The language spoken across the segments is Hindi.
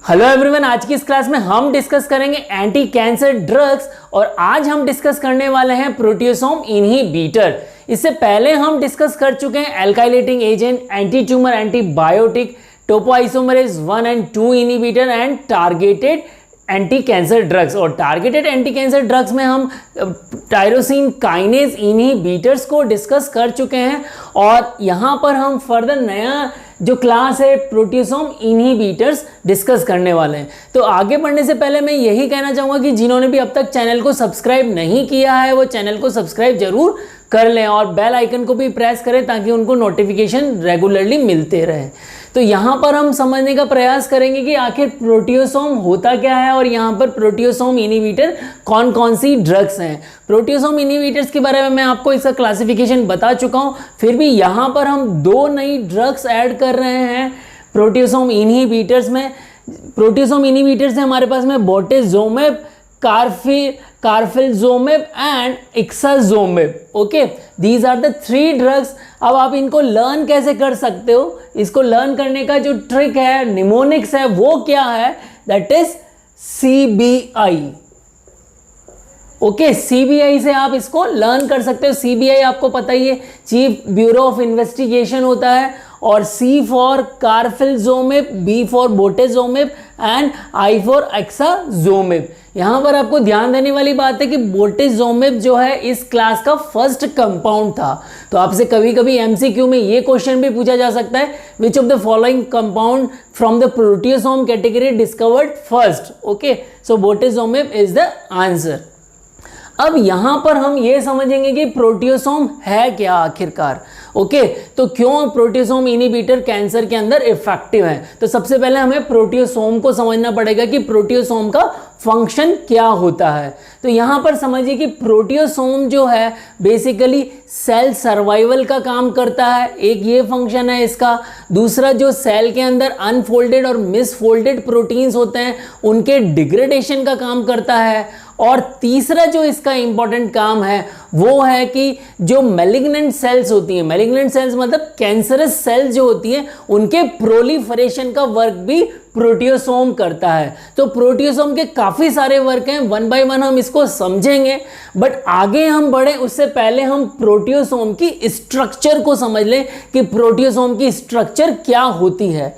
हेलो एवरीवन, आज की इस क्लास में हम डिस्कस करेंगे एंटी कैंसर ड्रग्स और आज हम डिस्कस करने वाले हैं प्रोटियोसोम इनहिबिटर। इससे पहले हम डिस्कस कर चुके हैं alkylating agent, anti tumour antibiotic, topoisomerase 1 and 2 inhibitor and targeted anti cancer drugs. और टारगेटेड एंटी कैंसर ड्रग्स में हम टायरोसिन काइनेज इनहिबिटर्स को डिस्कस कर चुके हैं और यहाँ पर हम फर्दर नया जो क्लास है प्रोटियोसोम इनहिबिटर्स डिस्कस करने वाले हैं। तो आगे बढ़ने से पहले मैं यही कहना चाहूँगा कि जिन्होंने भी अब तक चैनल को सब्सक्राइब नहीं किया है वो चैनल को सब्सक्राइब जरूर कर लें और बेल आइकन को भी प्रेस करें ताकि उनको नोटिफिकेशन रेगुलरली मिलते रहे। तो यहाँ पर हम समझने का प्रयास करेंगे कि आखिर प्रोटियोसोम होता क्या है और यहाँ पर प्रोटियोसोम इनहिबिटर कौन कौन सी ड्रग्स हैं। प्रोटियोसोम इनहिबिटर्स के बारे में मैं आपको इसका क्लासिफिकेशन बता चुका हूँ, फिर भी यहाँ पर हम दो नई ड्रग्स ऐड कर रहे हैं प्रोटियोसोम इनहिबिटर्स में। प्रोटियोसोम इनहिबिटर्स है हमारे पास में bortezomib, carfilzomib and ixazomib. Okay, these are the 3 drugs. अब आप इनको लर्न कैसे कर सकते हो, इसको लर्न करने का जो ट्रिक है, निमोनिक्स है, वो क्या है, that is CBI। Okay, CBI से आप इसको लर्न कर सकते हो। CBI आपको पता ही है, चीफ ब्यूरो ऑफ इन्वेस्टिगेशन होता है और C for carfilzomib, B for bortezomib and I for ixazomib. यहाँ पर आपको ध्यान देने वाली बात है कि बोटेजोमेब जो है इस क्लास का फर्स्ट कंपाउंड था। तो आपसे कभी कभी MCQ में ये क्वेश्चन भी पूछा जा सकता है, which of the following compound from the proteasome category discovered first. Okay, so bortezomib is the answer. अब यहां पर हम ये समझेंगे कि प्रोटियोसोम है क्या आखिरकार। ओके, तो क्यों प्रोटियोसोम इनहिबिटर कैंसर के अंदर इफेक्टिव है। तो सबसे पहले हमें प्रोटियोसोम को समझना पड़ेगा कि प्रोटियोसोम का फंक्शन क्या होता है। तो यहां पर समझिए कि प्रोटियोसोम जो है बेसिकली सेल सर्वाइवल का काम करता है, एक ये फंक्शन है इसका। दूसरा, जो सेल के अंदर अनफोल्डेड और मिसफोल्डेड प्रोटीन्स होते हैं उनके डिग्रेडेशन का काम करता है। और तीसरा जो इसका इंपॉर्टेंट काम है वो है कि जो मैलिग्नेंट सेल्स होती हैं, मैलिग्नेंट सेल्स मतलब कैंसरस सेल्स जो होती हैं, उनके प्रोलिफरेशन का वर्क भी प्रोटियोसोम करता है। तो प्रोटियोसोम के काफ़ी सारे वर्क हैं, 1 बाय 1 हम इसको समझेंगे। बट आगे हम बढ़े उससे पहले हम प्रोटियोसोम की स्ट्रक्चर को समझ लें कि प्रोटियोसोम की स्ट्रक्चर क्या होती है।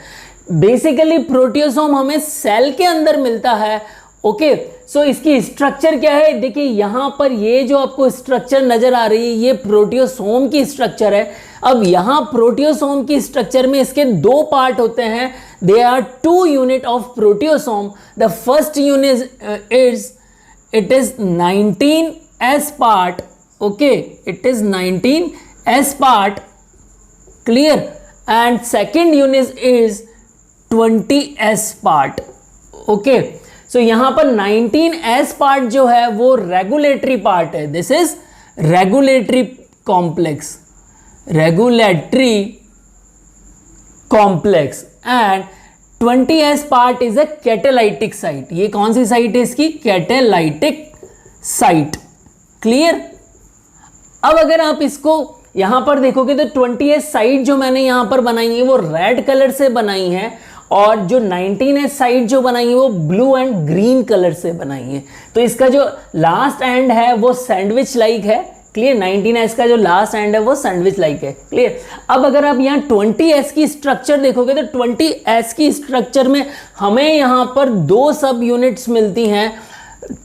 बेसिकली प्रोटियोसोम हमें सेल के अंदर मिलता है। ओके, सो इसकी स्ट्रक्चर क्या है, देखिए यहां पर ये जो आपको स्ट्रक्चर नजर आ रही है ये प्रोटियोसोम की स्ट्रक्चर है। अब यहां प्रोटियोसोम की स्ट्रक्चर में इसके 2 पार्ट होते हैं। They are 2 unit of proteasome. The first unit is 19S part. Okay, it is 19S part, clear, and second unit is 20S part. Okay, so यहां पर 19S पार्ट जो है वो रेगुलेटरी पार्ट है। This is regulatory complex, regulatory complex and 20S part is a catalytic site. ये कौन सी साइट है इसकी, कैटालाइटिक साइट, क्लियर। अब अगर आप इसको यहां पर देखोगे तो 20S साइट जो मैंने यहां पर बनाई है वो रेड कलर से बनाई है और जो 19S साइड जो बनाई है वो ब्लू एंड ग्रीन कलर से बनाई है। तो इसका जो लास्ट एंड है वो सैंडविच लाइक है, क्लियर। 19S का जो लास्ट एंड है वो सैंडविच लाइक है, क्लियर। अब अगर आप यहाँ 20S की स्ट्रक्चर देखोगे तो 20S की स्ट्रक्चर में हमें यहाँ पर 2 सब यूनिट्स मिलती हैं।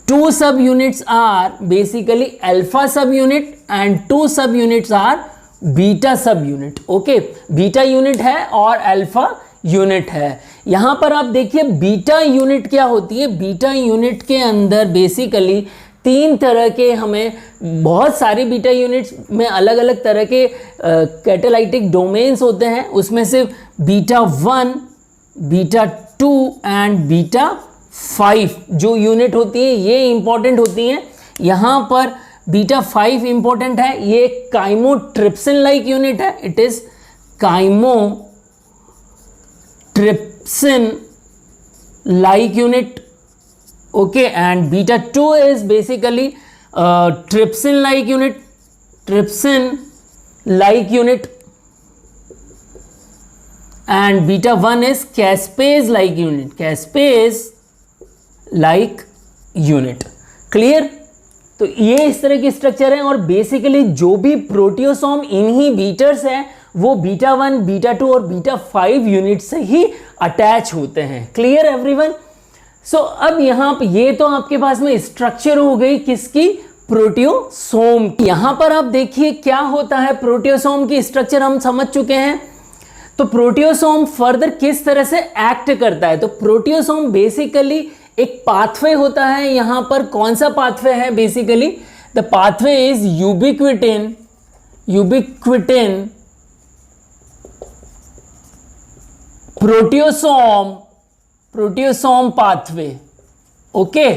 2 sub units are basically alpha sub unit and 2 sub units are beta sub unit. Okay, beta unit है और अल्फा यूनिट है। यहां पर आप देखिए बीटा यूनिट क्या होती है। बीटा यूनिट के अंदर बेसिकली 3 तरह के, हमें बहुत सारी बीटा यूनिट्स में अलग अलग तरह के कैटालाइटिक डोमेन्स होते हैं। उसमें से बीटा 1, बीटा 2 एंड बीटा 5 जो यूनिट होती है ये इंपॉर्टेंट होती हैं। यहां पर बीटा 5 इंपॉर्टेंट है, ये काइमोट्रिप्सिन लाइक यूनिट है। It is chymotrypsin like unit. Okay, and beta 2 is basically trypsin like unit, trypsin like unit, and beta 1 is caspase like unit, caspase like unit. Clear? तो ये इस तरह की स्ट्रक्चर है और बेसिकली जो भी प्रोटियोसोम इनहिबिटर्स हैं वो बीटा 1, बीटा 2 और बीटा 5 यूनिट से ही अटैच होते हैं. Clear everyone? सो अब यहां पे ये तो आपके पास में स्ट्रक्चर हो गई किसकी? प्रोटियोसोम. यहां पर आप देखिए क्या होता है. प्रोटियोसोम की स्ट्रक्चर हम समझ चुके हैं. तो प्रोटियोसोम फर्दर किस तरह से एक्ट करता है? तो प्रोटियोसोम बेसिकली एक पाथवे होता है. यहां पर कौन सा पाथवे है? Basically the pathway is ubiquitin, ubiquitin proteasome, proteasome pathway. Okay,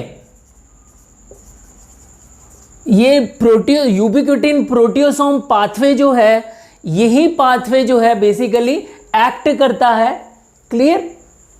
ये यूबिक्विटिन प्रोटियोसोम पाथवे जो है, यही पाथवे जो है बेसिकली एक्ट करता है. क्लियर?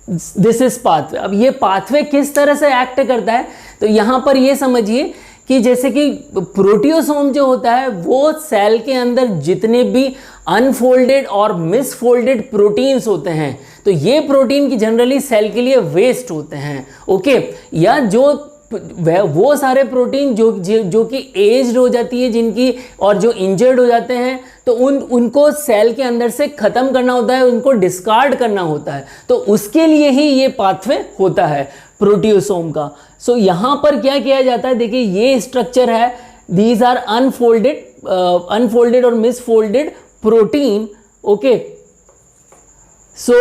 This is pathway. अब ये पाथवे किस तरह से एक्ट करता है? तो यहां पर ये समझिए कि जैसे कि प्रोटियोसोम जो होता है वो सेल के अंदर जितने भी अनफोल्डेड और मिसफोल्डेड प्रोटीन्स होते हैं, तो ये प्रोटीन की जनरली सेल के लिए वेस्ट होते हैं. ओके, या जो वो सारे प्रोटीन जो कि एज्ड हो जाती है जिनकी, और जो इंजर्ड हो जाते हैं, तो उनको सेल के अंदर से ख़त्म करना होता है, उनको डिस्कार्ड करना होता है. तो उसके लिए ही ये पाथवे होता है प्रोटियोसोम का. सो यहाँ पर क्या किया जाता है? देखिए ये स्ट्रक्चर है. दीज आर अनफोल्डेड और misfolded protein. Okay, so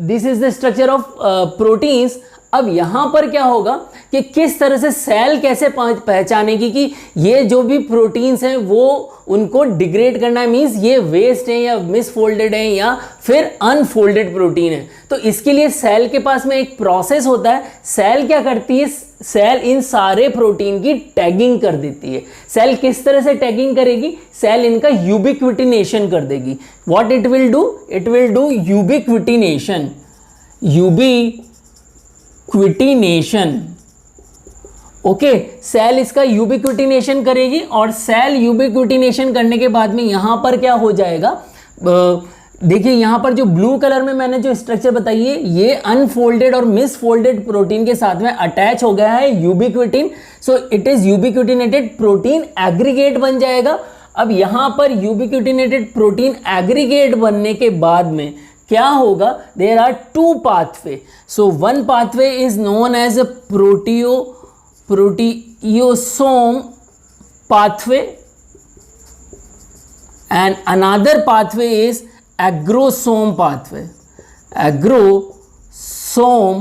this is the structure of proteins. अब यहां पर क्या होगा कि किस तरह से सेल कैसे पहचानेगी कि ये जो भी प्रोटीन्स हैं वो उनको डिग्रेड करना है, मीन्स ये वेस्ट है या मिसफोल्डेड है या फिर अनफोल्डेड प्रोटीन है. तो इसके लिए सेल के पास में एक प्रोसेस होता है. सेल क्या करती है? सेल इन सारे प्रोटीन की टैगिंग कर देती है. सेल किस तरह से टैगिंग करेगी? सेल इनका यूबिक्विटिनेशन कर देगी. What it will do? It will do ubiquitination, ubiquitination. Okay, cell इसका यूबिक्विटिनेशन करेगी और सेल यूबिक्विटिनेशन करने के बाद में यहां पर क्या हो जाएगा? देखिए यहां पर जो ब्लू कलर में मैंने जो स्ट्रक्चर बताई है, ये अनफोल्डेड और मिसफोल्डेड प्रोटीन के साथ में अटैच हो गया है ubiquitin. So it is ubiquitinated protein aggregate बन जाएगा. अब यहां पर यूबिक्विटिनेटेड प्रोटीन एग्रीगेट बनने के बाद में क्या होगा? There are two pathway. So one pathway is known as a proteasome pathway and another pathway is agrosome pathway, agrosome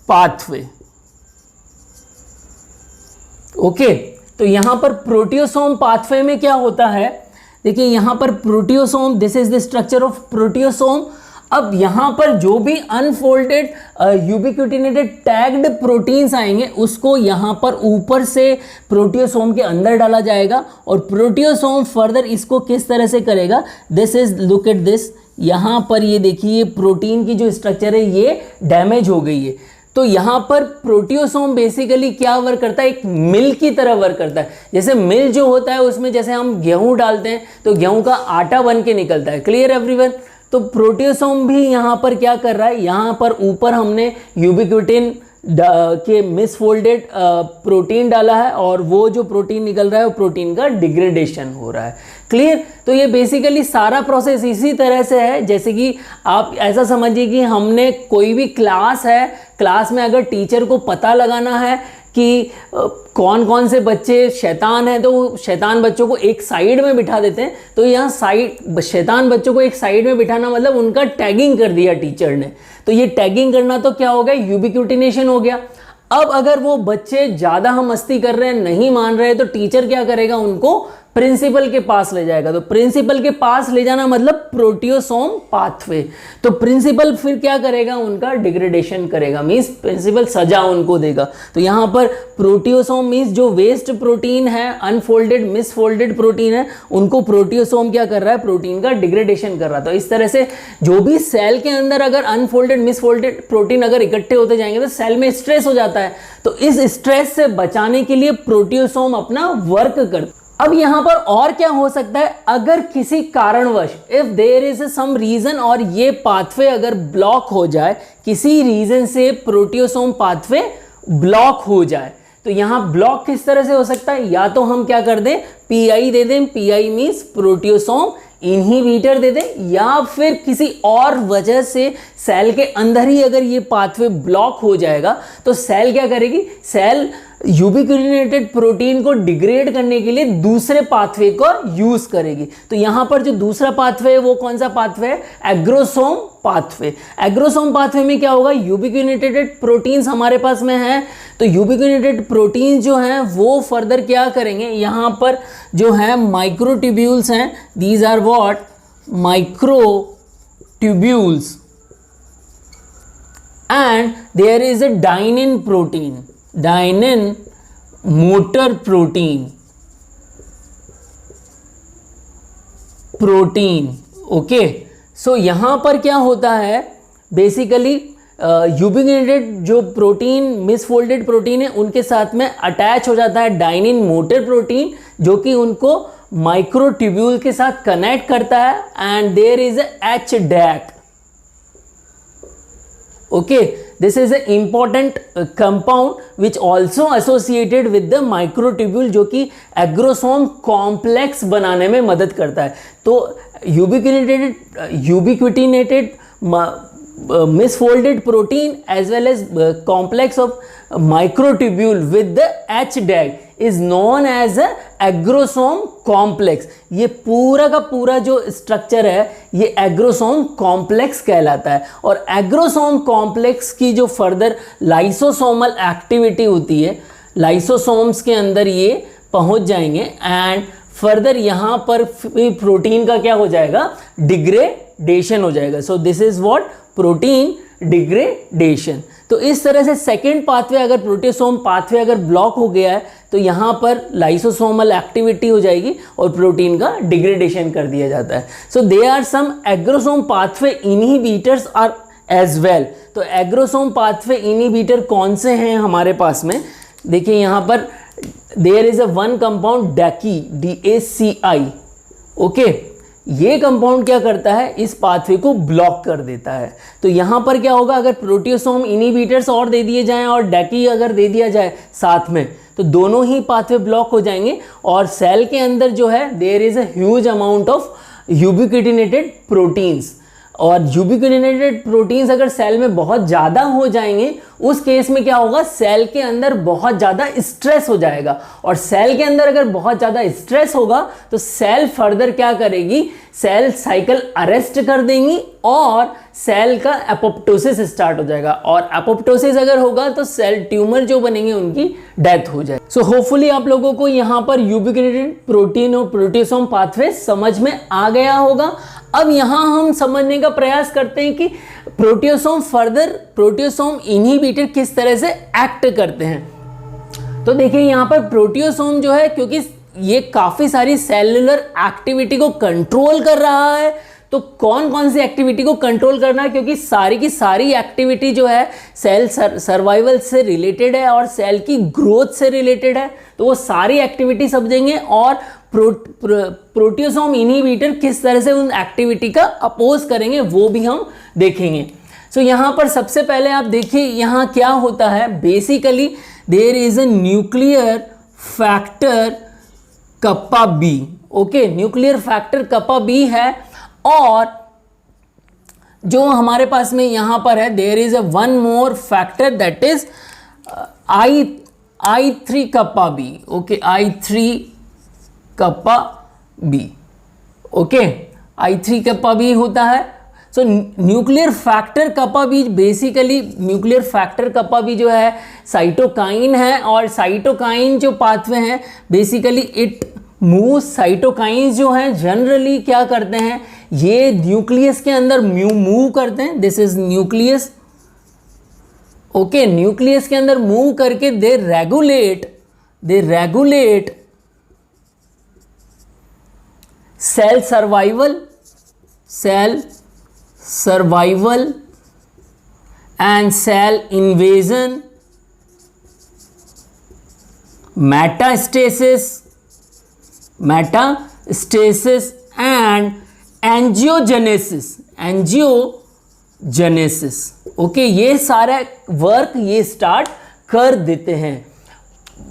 pathway. Okay, तो यहां पर प्रोटियोसोम पाथवे में क्या होता है? देखिए यहां पर proteasome, this is the structure of proteasome. अब यहां पर जो भी अनफोल्डेड यूबिक्विटिनेटेड टैग्ड प्रोटीन्स आएंगे उसको यहां पर ऊपर से प्रोटियोसोम के अंदर डाला जाएगा और प्रोटियोसोम फर्दर इसको किस तरह से करेगा? This is, look at this. यहां पर ये देखिए प्रोटीन की जो स्ट्रक्चर है ये डैमेज हो गई है. तो यहां पर प्रोटियोसोम बेसिकली क्या वर्क करता है? एक मिल की तरह वर्क करता है. जैसे मिल जो होता है उसमें जैसे हम गेहूं डालते हैं तो गेहूं का आटा बन के निकलता है. Clear everyone? तो प्रोटियोसोम भी यहाँ पर क्या कर रहा है? यहाँ पर ऊपर हमने यूबिक्विटिन के मिसफोल्डेड प्रोटीन डाला है और वो जो प्रोटीन निकल रहा है वो प्रोटीन का डिग्रेडेशन हो रहा है. क्लियर? तो ये बेसिकली सारा प्रोसेस इसी तरह से है जैसे कि आप ऐसा समझिए कि हमने कोई भी क्लास है, क्लास में अगर टीचर को पता लगाना है कि कौन कौन से बच्चे शैतान हैं तो शैतान बच्चों को एक साइड में बिठा देते हैं. तो यहाँ शैतान बच्चों को एक साइड में बिठाना मतलब उनका टैगिंग कर दिया टीचर ने. तो ये टैगिंग करना तो क्या हो गया? यूबिक्विटिनेशन हो गया. अब अगर वो बच्चे ज़्यादा हम मस्ती कर रहे हैं, नहीं मान रहे, तो टीचर क्या करेगा? उनको प्रिंसिपल के पास ले जाएगा. तो प्रिंसिपल के पास ले जाना मतलब प्रोटियोसोम पाथवे. तो प्रिंसिपल फिर क्या करेगा? उनका डिग्रेडेशन करेगा, मीन्स प्रिंसिपल सजा उनको देगा. तो यहाँ पर प्रोटियोसोम मीन्स जो वेस्ट प्रोटीन है, अनफोल्डेड मिसफोल्डेड प्रोटीन है, उनको प्रोटियोसोम क्या कर रहा है? प्रोटीन का डिग्रेडेशन कर रहा है. तो इस तरह से जो भी सेल के अंदर अगर अनफोल्डेड मिसफोल्डेड प्रोटीन अगर इकट्ठे होते जाएंगे तो सेल में स्ट्रेस हो जाता है. तो इस स्ट्रेस से बचाने के लिए प्रोटियोसोम अपना वर्क करता है. अब यहां पर और क्या हो सकता है, अगर किसी कारणवश if there is some reason और ये पाथवे अगर ब्लॉक हो जाए, किसी रीजन से प्रोटियोसोम पाथवे ब्लॉक हो जाए, तो यहां ब्लॉक किस तरह से हो सकता है, या तो हम क्या कर दें पीआई दे दें, पीआई मींस प्रोटियोसोम इनहिबिटर दे दें, या फिर किसी और वजह से सेल के अंदर ही अगर ये पाथवे ब्लॉक हो जाएगा तो सेल क्या करेगी, सेल यूबिक्विनेटेड प्रोटीन को डिग्रेड करने के लिए दूसरे पाथवे को यूज करेगी। तो यहां पर जो दूसरा पाथवे है वो कौन सा पाथवे है, एग्रोसोम पाथवे। एग्रोसोम पाथवे में क्या होगा, यूबिक्विनेटेड प्रोटीन्स हमारे पास में है, तो यूबिक्विनेटेड प्रोटीन जो हैं वो फर्दर क्या करेंगे, यहां पर जो है माइक्रोट्यूब्यूल्स हैं, these are what, microtubules, and there is a dynein protein, dynein motor protein, okay. So यहां पर क्या होता है, बेसिकली यूबिक्विनेटेड जो प्रोटीन, मिसफोल्डेड प्रोटीन है, उनके साथ में अटैच हो जाता है डाइनिन मोटर प्रोटीन, जो कि उनको माइक्रोट्यूब्यूल के साथ कनेक्ट करता है, and there is H DAC, okay. This is a important compound which also associated with the microtubule, जो कि एग्रोसोम कॉम्प्लेक्स बनाने में मदद करता है। तो यूबिक्विटिनेटेड misfolded protein as well as complex of microtubule with the H DAG is known as a agrosome complex। ये पूरा का पूरा जो स्ट्रक्चर है ये एग्रोसोम कॉम्प्लेक्स कहलाता है, और एग्रोसोम कॉम्प्लेक्स की जो फर्दर लाइसोसोमल एक्टिविटी होती है, लाइसोसोम्स के अंदर ये पहुंच जाएंगे, एंड फर्दर यहाँ पर प्रोटीन का क्या हो जाएगा, डिग्रेडेशन हो जाएगा। सो this is what, protein degradation. तो इस तरह से सेकेंड पाथवे, अगर प्रोटियोसोम पाथवे अगर ब्लॉक हो गया है तो यहाँ पर लाइसोसोमल एक्टिविटी हो जाएगी और प्रोटीन का डिग्रेडेशन कर दिया जाता है। So they are some aggresome pathway inhibitors are as well. तो एग्रोसोम पाथवे इनहिबिटर कौन से हैं हमारे पास में, देखिए यहाँ पर there is a one compound DACI, DACI, okay. ये कंपाउंड क्या करता है, इस पाथवे को ब्लॉक कर देता है। तो यहाँ पर क्या होगा, अगर प्रोटियोसोम इनहिबिटर्स और दे दिए जाएं और डैकी अगर दे दिया जाए साथ में, तो दोनों ही पाथवे ब्लॉक हो जाएंगे, और सेल के अंदर जो है there is a huge amount of ubiquitinated proteins, और यूबिक्विटिनेटेड प्रोटीन्स अगर सेल में बहुत ज़्यादा हो जाएंगे, उस केस में क्या होगा, सेल के अंदर बहुत ज़्यादा स्ट्रेस हो जाएगा, और सेल के अंदर अगर बहुत ज़्यादा स्ट्रेस होगा तो सेल फर्दर क्या करेगी, सेल साइकिल अरेस्ट कर देंगी और सेल का एपोप्टोसिस स्टार्ट हो जाएगा, और एपोप्टोसिस अगर होगा तो सेल ट्यूमर जो बनेंगे उनकी डेथ हो जाएगी। सो होपफुली आप लोगों को यहाँ पर यूबिक्विनेटेड प्रोटीन और प्रोटियोसोम पाथवे समझ में आ गया होगा। अब यहां हम समझने का प्रयास करते हैं कि प्रोटियोसोम फर्दर, प्रोटियोसोम इनहिबिटर किस तरह से एक्ट करते हैं। तो देखिए यहां पर प्रोटियोसोम जो है, क्योंकि ये काफी सारी सेलुलर एक्टिविटी को कंट्रोल कर रहा है, तो कौन कौन सी एक्टिविटी को कंट्रोल करना है, क्योंकि सारी की सारी एक्टिविटी जो है सेल सर्वाइवल से रिलेटेड है और सेल की ग्रोथ से रिलेटेड है, तो वो सारी एक्टिविटी समझेंगे, और प्रोटियोसोम इनहिबिटर किस तरह से उन एक्टिविटी का अपोज करेंगे वो भी हम देखेंगे। सो यहाँ पर सबसे पहले आप देखिए यहाँ क्या होता है, basically there is a nuclear factor kappa B, okay. Nuclear factor kappa B है, और जो हमारे पास में यहाँ पर है there is a one more factor that is I3 kappa B, okay, I3 kappa B, okay, I3 kappa B होता है। So nuclear factor kappa B, basically nuclear factor kappa B जो है साइटोकाइन है, और साइटोकाइन जो पाथवे हैं बेसिकली इट मूव, साइटोकाइन जो हैं जनरली क्या करते हैं, ये न्यूक्लियस के अंदर मूव करते हैं, this is nucleus, okay. Nucleus के अंदर मूव करके they regulate cell survival and cell invasion, metastasis metastasis and angiogenesis. Okay, ये सारा वर्क ये स्टार्ट कर देते हैं।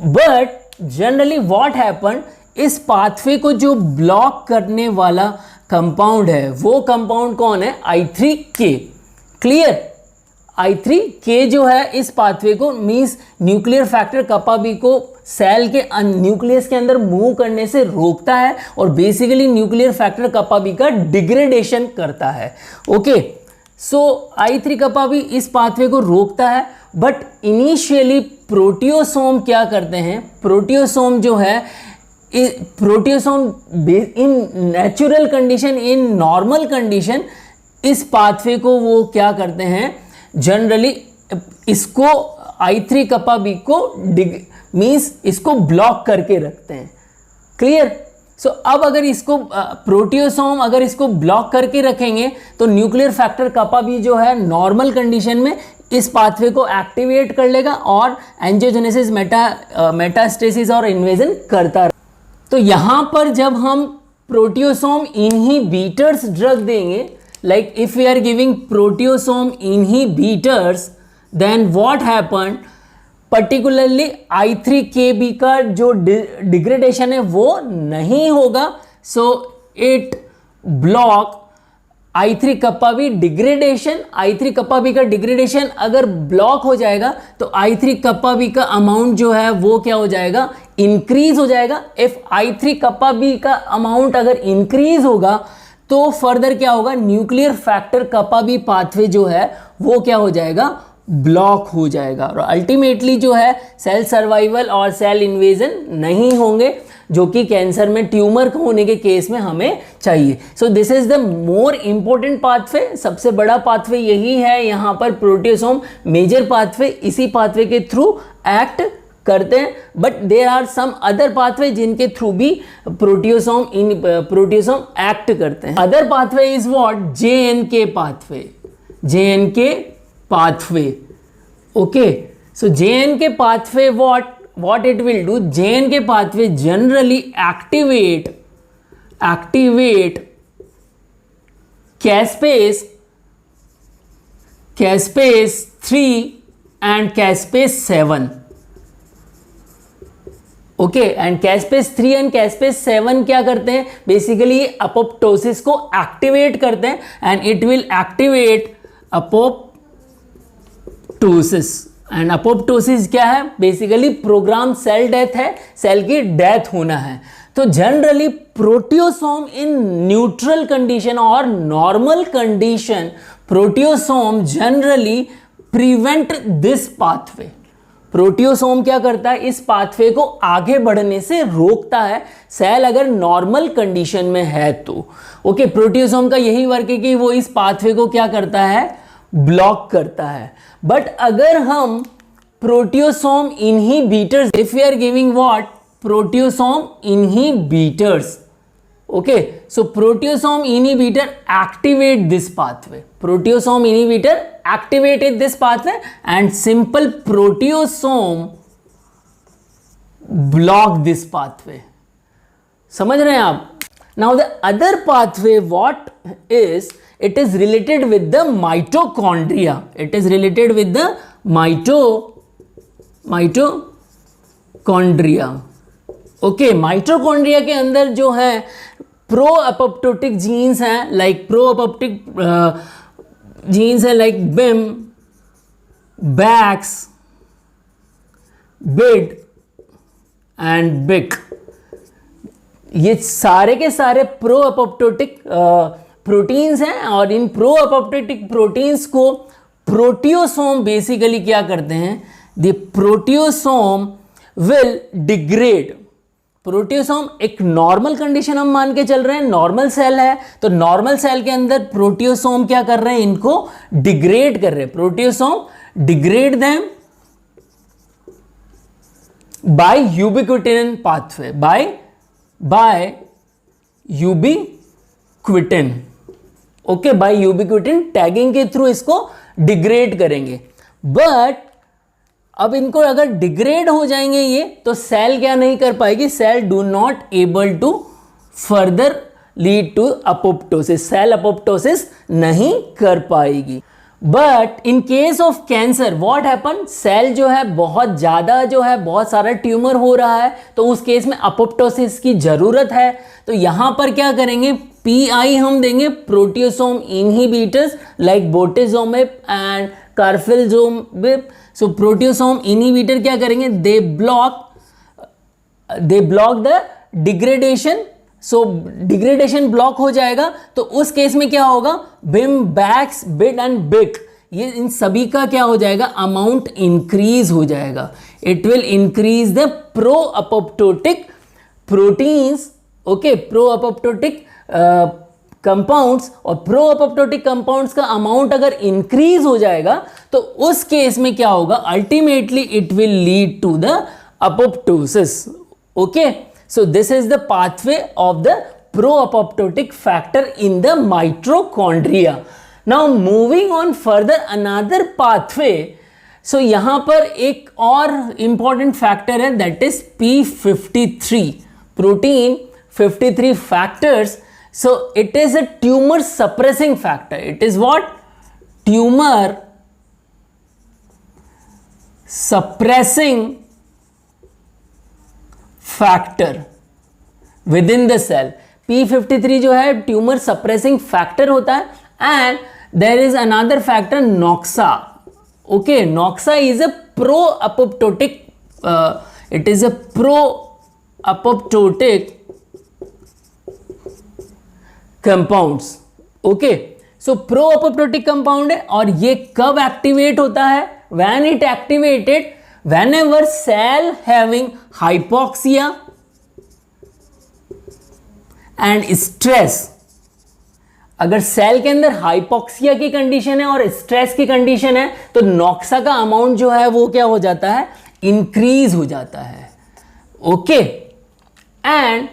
बट जनरली व्हाट हैपन, इस पाथवे को जो ब्लॉक करने वाला कंपाउंड है वो कंपाउंड कौन है? I3K। क्लियर? I3K जो है इस पाथवे को मींस न्यूक्लियर फैक्टर कपा बी को सेल के न्यूक्लियस के अंदर मूव करने से रोकता है और बेसिकली न्यूक्लियर फैक्टर कपा बी का डिग्रेडेशन करता है। ओके, सो I3 कपा बी इस पाथवे को रोकता है। बट इनिशियली प्रोटियोसोम क्या करते हैं? प्रोटियोसोम जो है, proteasome in natural condition, in normal condition, इस पाथवे को वो क्या करते हैं? जनरली इसको I3 कपा बी को मींस इसको ब्लॉक करके रखते हैं। क्लियर? सो अब अगर इसको प्रोटियोसोम अगर इसको ब्लॉक करके रखेंगे तो न्यूक्लियर फैक्टर कपा बी जो है नॉर्मल कंडीशन में इस पाथवे को एक्टिवेट कर लेगा और एंजियोजेनेसिस, मेटास्टेसिस और इन्वेजन करता। तो यहां पर जब हम प्रोटियोसोम इनहिबिटर्स ड्रग देंगे, like if we are giving proteasome inhibitors, then what happen, particularly I3KB का जो डिग्रेडेशन है वो नहीं होगा। So it block I3 kappa B degradation. I3 kappa B का डिग्रेडेशन अगर ब्लॉक हो जाएगा तो I3 कपा बी का अमाउंट जो है वो क्या हो जाएगा? इंक्रीज हो जाएगा। इफ I3 कपा बी का अमाउंट अगर इंक्रीज होगा तो फर्दर क्या होगा? न्यूक्लियर फैक्टर कपा बी पाथवे जो है वो क्या हो जाएगा? ब्लॉक हो जाएगा और अल्टीमेटली जो है सेल सर्वाइवल और सेल इन्वेजन नहीं होंगे, जो कि कैंसर में ट्यूमर होने के केस में हमें चाहिए। So this is the more important pathway, सबसे बड़ा पाथवे यही है। यहाँ पर प्रोटियोसोम मेजर पाथवे इसी पाथवे के थ्रू एक्ट करते हैं। But there are some other pathway जिनके थ्रू भी प्रोटियोसोम एक्ट करते हैं। Other pathway is what? JNK pathway. JNK pathway. Okay, so JNK pathway, what it will do? JNK pathway generally activate caspase 3 and caspase 7. Okay, and caspase 3 एंड कैस्पेस 7 क्या करते हैं? बेसिकली अपोप्टोसिस को एक्टिवेट करते हैं and it will activate apoptosis. And apoptosis क्या है? बेसिकली प्रोग्राम सेल डेथ है, सेल की डेथ होना है। तो generally proteasome in neutral condition और normal condition, proteasome generally prevent this pathway. Proteasome क्या करता है? इस पाथवे को आगे बढ़ने से रोकता है, सेल अगर नॉर्मल कंडीशन में है तो। ओके, प्रोटियोसोम का यही वर्क है कि वो इस पाथवे को क्या करता है? ब्लॉक करता है। बट अगर हम proteasome inhibitors, if we are giving what? Proteasome inhibitors. Okay, so proteasome inhibitor activate this pathway. Proteasome inhibitor activated this pathway and simple proteasome block this pathway. समझ रहे हैं आप? Now the other pathway what is? It is related with the mitochondria. It is related with the mitochondria. Okay, mitochondria के अंदर जो है प्रो अपोप्टोटिक जीन्स हैं, लाइक प्रो अपोप्टिक जीन्स हैं like BIM, BAX, BID and BIC। ये सारे के सारे प्रो अपोप्टोटिक प्रोटीन्स हैं और इन प्रो अपोप्टोटिक प्रोटीन्स को प्रोटियोसोम बेसिकली क्या करते हैं? The proteasome will degrade. Proteasome एक नॉर्मल कंडीशन हम मान के चल रहे हैं, नॉर्मल सेल है, तो नॉर्मल सेल के अंदर प्रोटियोसोम क्या कर रहे हैं? इनको डिग्रेड कर रहे हैं। Proteasome degrade them by ubiquitin pathway, by ubiquitin. Okay, by ubiquitin tagging के थ्रू इसको डिग्रेड करेंगे। बट अब इनको अगर डिग्रेड हो जाएंगे ये, तो सेल क्या नहीं कर पाएगी, cell do not able to further lead to apoptosis, cell apoptosis नहीं कर पाएगी। But in case of cancer what happen, cell जो है बहुत ज़्यादा जो है बहुत सारा ट्यूमर हो रहा है, तो उस केस में अपोप्टोसिस की ज़रूरत है। तो यहाँ पर क्या करेंगे, पीआई हम देंगे, proteasome inhibitors like bortezomib and carfilzomib. So proteasome inhibitor क्या करेंगे, they block the degradation. So degradation block हो जाएगा, तो उस केस में क्या होगा, बिम, बैक्स, बिड एंड बिक, ये इन सभी का क्या हो जाएगा, अमाउंट इंक्रीज हो जाएगा। It will increase the pro apoptotic proteins, okay, pro apoptotic compounds, और प्रो अपोप्टोटिक कंपाउंड्स का अमाउंट अगर इंक्रीज हो जाएगा तो उस केस में क्या होगा, ultimately it will lead to the apoptosis. Okay, so this is the pathway of the pro-apoptotic factor in the mitochondria. Now moving on further another pathway, so यहाँ पर एक और important factor है, that is P53 protein 53 factors. So it is a tumor suppressing factor. It is what, tumor suppressing factor with in the cell. P53 जो है ट्यूमर सप्रेसिंग फैक्टर होता है, and there is another factor Noxa. Okay, Noxa is a pro apoptotic, it is a pro apoptotic compounds. Okay, so pro apoptotic compound है, और ये कब एक्टिवेट होता है, when it activated whenever cell having hypoxia and stress। अगर सेल के अंदर हाइपोक्सिया की कंडीशन है और स्ट्रेस की कंडीशन है, तो नॉक्सा का अमाउंट जो है वो क्या हो जाता है, इंक्रीज हो जाता है। Okay, and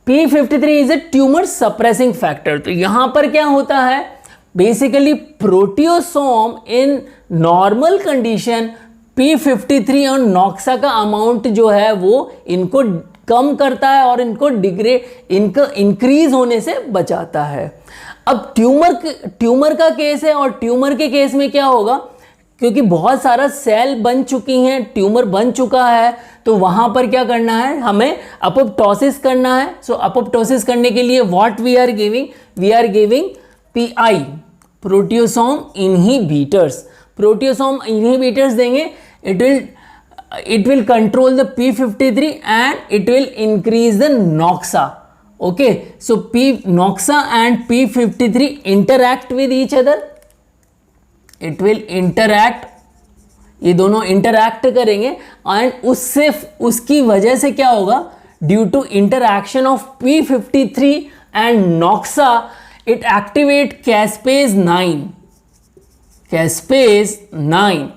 P53 is a tumour suppressing factor. तो यहां पर क्या होता है, basically proteasome in normal condition P53 और नॉक्सा का अमाउंट जो है वो इनको कम करता है और इनको इंक्रीज होने से बचाता है। अब ट्यूमर का केस है, और ट्यूमर के केस में क्या होगा, क्योंकि बहुत सारा सेल बन चुकी हैं, ट्यूमर बन चुका है, तो वहां पर क्या करना है, हमें अपोप्टोसिस करना है। सो अपोप्टोसिस करने के लिए what we are giving PI, proteasome inhibitors. Proteasome inhibitors देंगे, it will control the P53 and it will increase the noxa. Okay, so noxa and P53 interact with each other. It will interact, ये दोनों interact करेंगे, and उससे उसकी वजह से क्या होगा, due to interaction of P53 and noxa, it activate caspase 9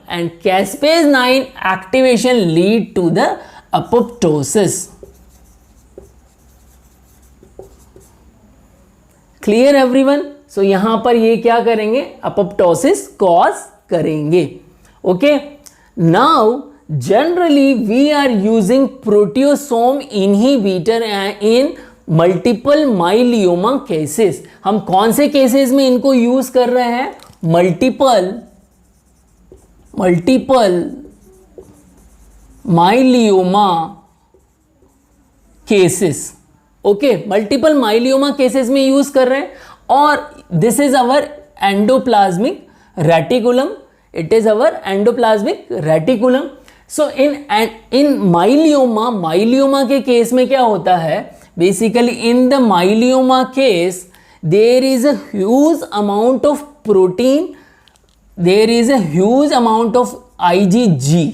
and caspase 9 activation lead to the apoptosis. Clear everyone? So यहां पर ये क्या करेंगे, apoptosis cause करेंगे। Okay, now generally we are using proteasome inhibitor in multiple myeloma cases। हम कौन से केसेस में इनको यूज कर रहे हैं, multiple myeloma cases. Okay, multiple myeloma cases में यूज कर रहे हैं, और this is our endoplasmic reticulum, it is our endoplasmic reticulum. So in myeloma के केस में क्या होता है, basically in the myeloma case there is a huge amount of protein, there is a huge amount of IgG,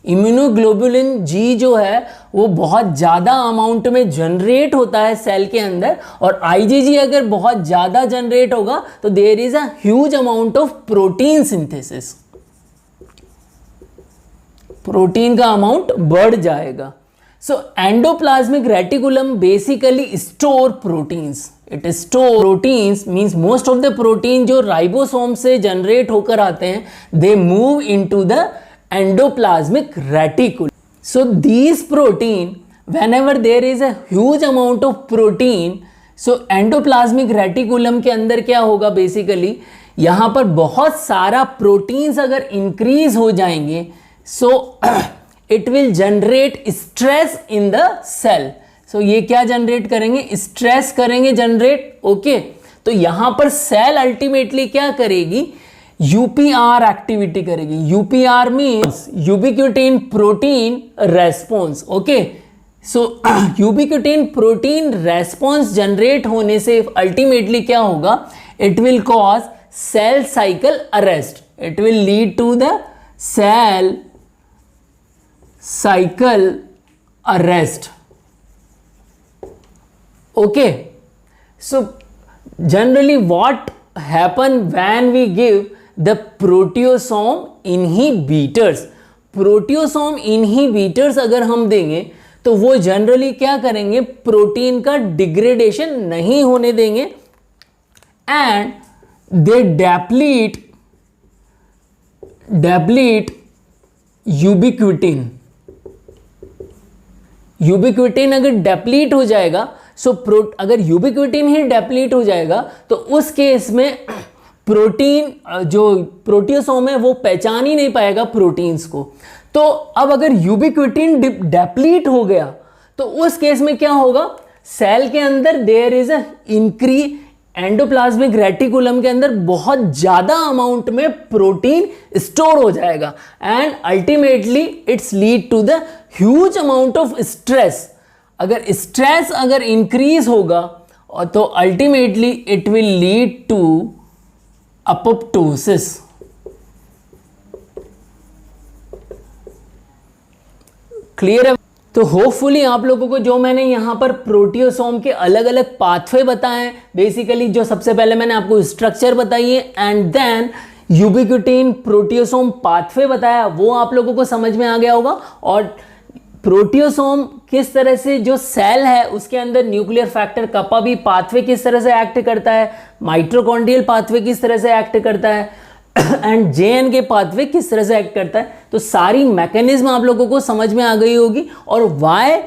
immunoglobulin G जो है वो बहुत ज़्यादा अमाउंट में जनरेट होता है सेल के अंदर, और IgG अगर बहुत ज़्यादा जनरेट होगा तो there is a huge amount of protein synthesis, protein का अमाउंट बढ़ जाएगा। So endoplasmic reticulum basically store proteins. It store proteins means most of the protein जो राइबोसोम से जनरेट होकर आते हैं, they move into the endoplasmic reticulum. So these protein, whenever there is a huge amount of protein, so endoplasmic reticulum के अंदर क्या होगा बेसिकली, यहाँ पर बहुत सारा प्रोटीन्स अगर इंक्रीज हो जाएंगे, so it will generate stress in the cell. So ये क्या जनरेट करेंगे, स्ट्रेस करेंगे जनरेट. ओके, तो यहाँ पर सेल अल्टीमेटली क्या करेगी, यूपीआर एक्टिविटी करेगी. UPR means ubiquitin protein response. Okay, so ubiquitin protein response generate होने से अल्टीमेटली क्या होगा, it will cause cell cycle arrest. It will lead to the cell cycle arrest. Okay, so generally what happen when we give the proteasome inhibitors. Proteasome inhibitors अगर हम देंगे तो वो जनरली क्या करेंगे, प्रोटीन का डिग्रेडेशन नहीं होने देंगे एंड दे डेप्लीट यूबिक्विटिन. यूबिक्विटिन अगर डेप्लीट हो जाएगा, सो अगर यूबिक्विटिन ही डेप्लीट हो जाएगा तो उस केस में प्रोटीन जो प्रोटियोसोम है वो पहचान ही नहीं पाएगा प्रोटीन्स को. तो अब अगर यूबिक्विटिन डेप्लीट हो गया तो उस केस में क्या होगा, सेल के अंदर there is a increase, endoplasmic reticulum के अंदर बहुत ज्यादा अमाउंट में प्रोटीन स्टोर हो जाएगा and ultimately its lead to the huge amount of stress. अगर स्ट्रेस अगर इंक्रीज होगा तो ultimately it will lead to apoptosis. Clear है? तो होपफुली आप लोगों को जो मैंने यहां पर प्रोटियोसोम के अलग अलग पाथवे बताए हैं, बेसिकली जो सबसे पहले मैंने आपको स्ट्रक्चर बताई है एंड देन यूबिक्विटिन प्रोटियोसोम पाथवे बताया, वो आप लोगों को समझ में आ गया होगा. और प्रोटियोसोम किस तरह से जो सेल है उसके अंदर न्यूक्लियर फैक्टर कपा भी पाथवे किस तरह से एक्ट करता है, माइटोकॉन्ड्रियल पाथवे किस तरह से एक्ट करता है एंड जेएन के पाथवे किस तरह से एक्ट करता है, तो सारी मैकेनिज्म आप लोगों को समझ में आ गई होगी. और why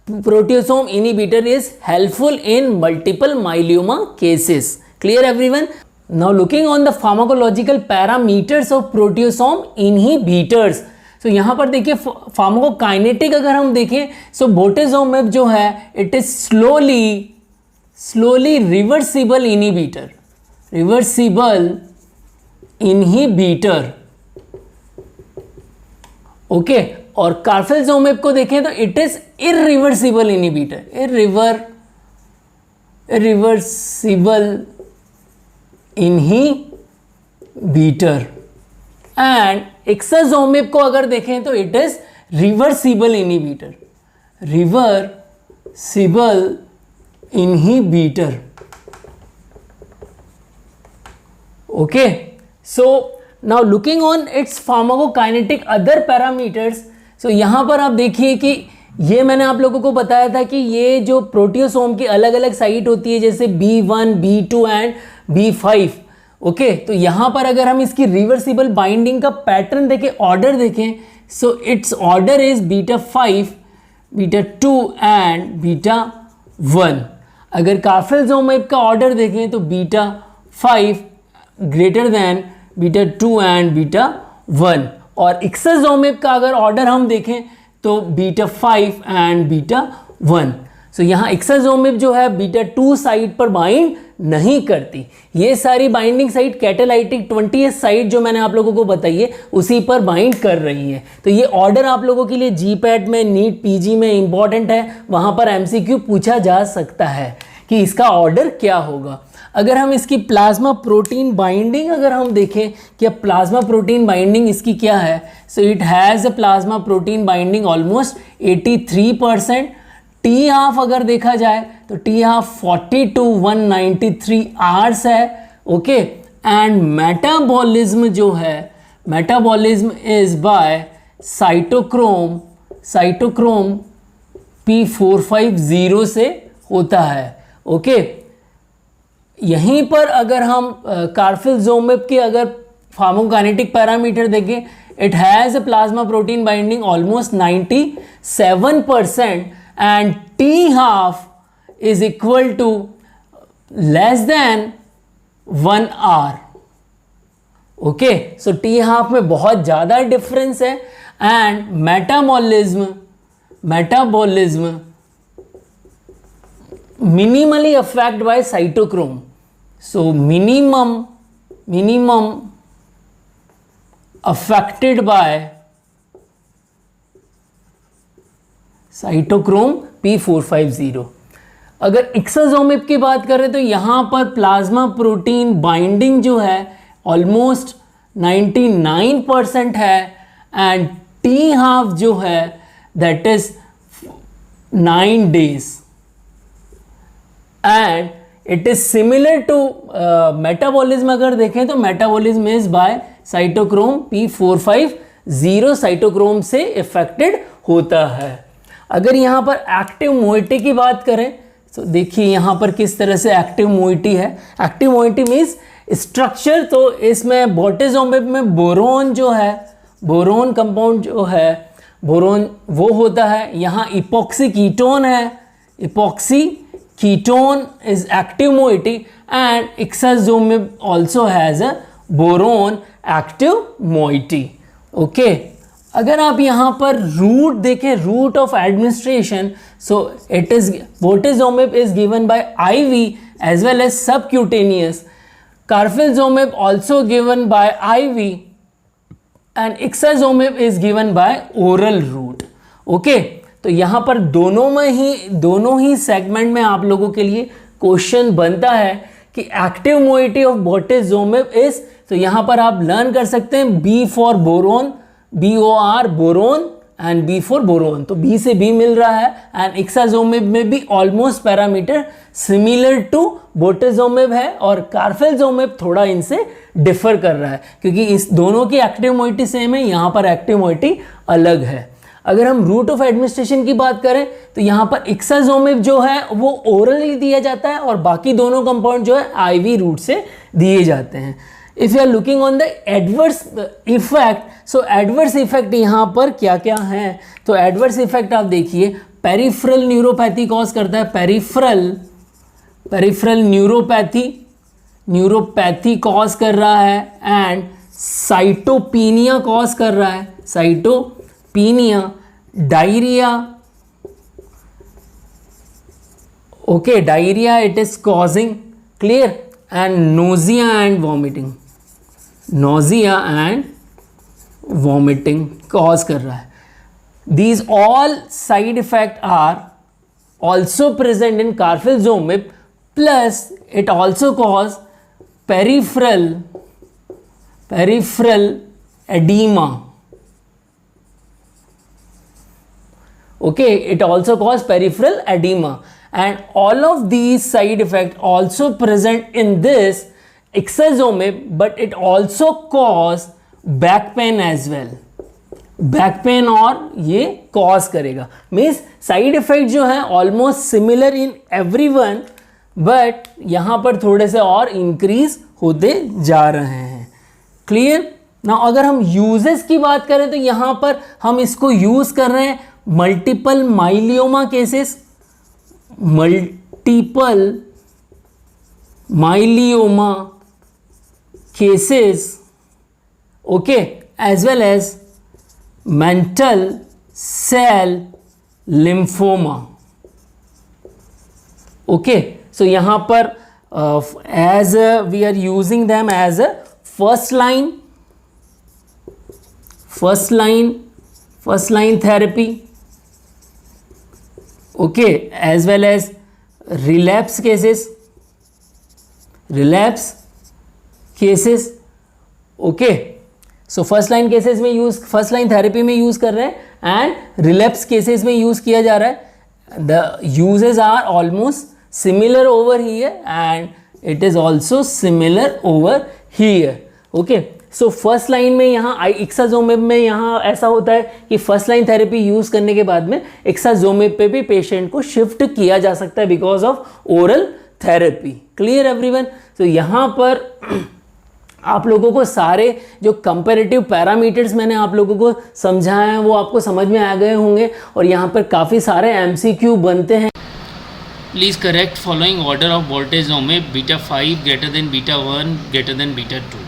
proteasome inhibitor is helpful in multiple myeloma cases. Clear everyone? Now looking on the pharmacological parameters of proteasome inhibitors. तो यहां पर देखिए फार्माकोकाइनेटिक अगर हम देखें, सो बोटेजोमेब जो है it is slowly reversible inhibitor. Okay, और कार्फेल्जोमेब को देखें तो it is irreversible inhibitor. Irreversible inhibitor. And ixazomib को अगर देखें तो it is reversible inhibitor. Okay, so now looking on its pharmacokinetic other parameters. So यहां पर आप देखिए कि ये मैंने आप लोगों को बताया था कि ये जो प्रोटियोसोम की अलग अलग साइट होती है जैसे B1, B2 and B5. Okay, तो यहां पर अगर हम इसकी रिवर्सिबल बाइंडिंग का पैटर्न देखें, ऑर्डर देखें, so it's order is β5, β2 and β1. अगर कार्फेल्जोमेब का ऑर्डर देखें तो β5 ग्रेटर देन β2 एंड β1. और एक्साजोमेब का अगर ऑर्डर हम देखें तो β5 एंड β1. सो यहाँ एक्साजोमेब जो है β2 साइट पर बाइंड नहीं करती. ये सारी binding site catalytic 20th site जो मैंने आप लोगों को बताई है उसी पर बाइंड कर रही है. तो ये ऑर्डर आप लोगों के लिए जीपैट में, नीट पीजी में इंपॉर्टेंट है. वहाँ पर एमसीक्यू पूछा जा सकता है कि इसका ऑर्डर क्या होगा. अगर हम इसकी प्लाज्मा प्रोटीन बाइंडिंग अगर हम देखें कि प्लाज्मा प्रोटीन बाइंडिंग इसकी क्या है, so it has a plasma protein binding almost 83%. T half अगर देखा जाए तो टी हाफ 40 to 193 आवर्स है. ओके, एंड मेटाबॉलिज्म जो है, metabolism is by cytochrome P450 से होता है. ओके, यहीं पर अगर हम कार्फेल्जोमेब के अगर फार्माकोकाइनेटिक पैरामीटर देखें, it has a plasma protein binding almost 97% and T half is equal to less than 1 hour. Okay, so T half में बहुत ज़्यादा डिफरेंस है and metabolism minimally affected by cytochrome. So minimum affected by cytochrome P450. अगर एक्साजोमिब की बात करें तो यहाँ पर प्लाज्मा प्रोटीन बाइंडिंग जो है ऑलमोस्ट 99% है एंड टी हाफ जो है that is 9 days. And it is similar to metabolism. अगर देखें तो metabolism is by cytochrome P450 cytochrome से इफेक्टेड होता है. अगर यहाँ पर एक्टिव मोइटी की बात करें तो देखिए यहाँ पर किस तरह से एक्टिव मोइटी है. Active moiety means structure. तो इसमें बोटेजोमिब में बोरोन जो है, बोरोन कंपाउंड जो है, बोरोन वो होता है. यहाँ इपॉक्सी कीटोन है, epoxy ketone is active moiety and ixazomib also has a boron active moiety. Okay, अगर आप यहाँ पर रूट देखें, route of administration, so it is bortezomib is given by IV as well as subcutaneous. Carfilzomib also given by IV and ixazomib is given by oral route. Okay, तो यहाँ पर दोनों ही सेगमेंट में आप लोगों के लिए क्वेश्चन बनता है कि एक्टिव मोइटी ऑफ बोटेजोमिब इज. तो यहाँ पर आप लर्न कर सकते हैं B for boron, BOR boron and B for boron. तो B से B मिल रहा है एंड ixazomib में भी ऑलमोस्ट पैरामीटर सिमिलर टू बोटेजोमिब है और कार्फेल्जोमिब थोड़ा इनसे डिफर कर रहा है क्योंकि इस दोनों की एक्टिव मोइटी सेम है, यहाँ पर एक्टिव मोइटी अलग है. अगर हम रूट ऑफ एडमिनिस्ट्रेशन की बात करें तो यहाँ पर ixazomib जो है वो ओरली दिया जाता है और बाकी दोनों कंपाउंड जो है IV रूट से दिए जाते हैं. If you are looking on the adverse effect, so adverse effect यहाँ पर क्या क्या हैं. तो एडवर्स इफेक्ट आप देखिए, पेरिफेरल न्यूरोपैथी कॉज करता है, पेरिफेरल न्यूरोपैथी कॉज कर रहा है एंड साइटोपीनिया कॉज कर रहा है, साइटोपीनिया, diarrhoea. okay, diarrhea it is causing, clear, and nausea and vomiting cause कर रहा है. These all side effects are also present in carfilzomib, plus it also cause peripheral edema. Okay, it also cause peripheral edema and all of these side effects also present in this ixazomib, but it also cause back pain as well. Back pain और ये कॉज करेगा. मीन्स साइड इफेक्ट जो है almost similar in everyone, but यहाँ पर थोड़े से और इंक्रीज होते जा रहे हैं. क्लियर. नाउ अगर हम यूजेस की बात करें तो यहाँ पर हम इसको यूज कर रहे हैं multiple myeloma cases, okay, as well as mantle cell lymphoma. Okay, so यहाँ पर as we are using them as a first line therapy. Okay, as well as relapse cases. Okay, so first line cases में यूज, फर्स्ट लाइन थेरेपी में यूज कर रहे हैं एंड रिलैप्स केसेस में यूज किया जा रहा है. The uses are almost similar over here and it is also similar over here. Okay, so first line में यहाँ ixazomib में यहाँ ऐसा होता है कि फर्स्ट लाइन थेरेपी यूज करने के बाद में ixazomib पे भी पेशेंट को शिफ्ट किया जा सकता है because of oral therapy. Clear everyone. तो यहाँ पर आप लोगों को सारे जो कंपैरेटिव पैरामीटर्स मैंने आप लोगों को समझाए हैं वो आपको समझ में आ गए होंगे और यहाँ पर काफ़ी सारे MCQ बनते हैं। Please correct following order of voltage ohmic beta 5 greater than beta 1 greater than beta 2.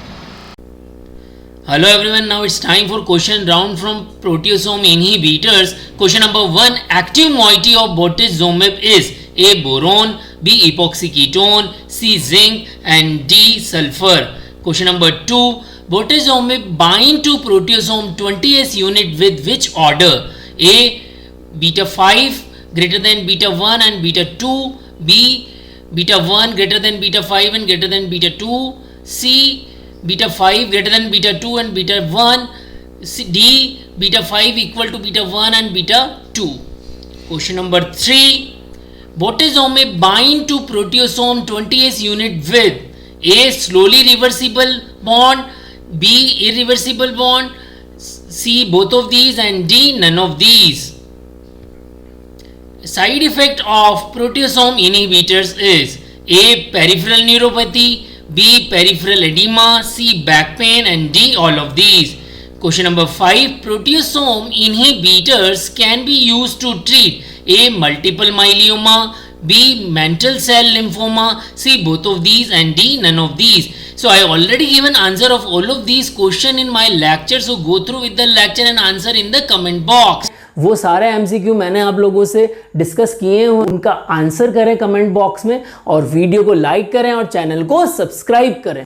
Hello everyone, now it's time for question round from proteasome inhibitors. Question number 1, active moiety of bortezomib is A. boron, B. epoxy ketone, C. zinc and D. sulfur. Question number 2, bortezomib bind to proteasome 20S unit with which order? A. beta 5 greater than beta 1 and beta 2, B. beta 1 greater than beta 5 and greater than beta 2, C. beta 5 greater than beta 2 and beta 1, D. beta 5 equal to beta 1 and beta 2. Question number 3, bortezomib bind to proteasome 20S unit with A. slowly reversible bond, B. irreversible bond, C. both of these and D. none of these. Side effect of proteasome inhibitors is A. peripheral neuropathy, B. peripheral edema, C. back pain and D. all of these. Question number 5, proteasome inhibitors can be used to treat A. multiple myeloma, B. mantle cell lymphoma, C. both of these and D. none of these. So I already given answer of all of these question in my lecture, so go through with the lecture and answer in the comment box. वो सारे MCQ मैंने आप लोगों से डिस्कस किए हैं, उनका आंसर करें कमेंट बॉक्स में और वीडियो को लाइक करें और चैनल को सब्सक्राइब करें।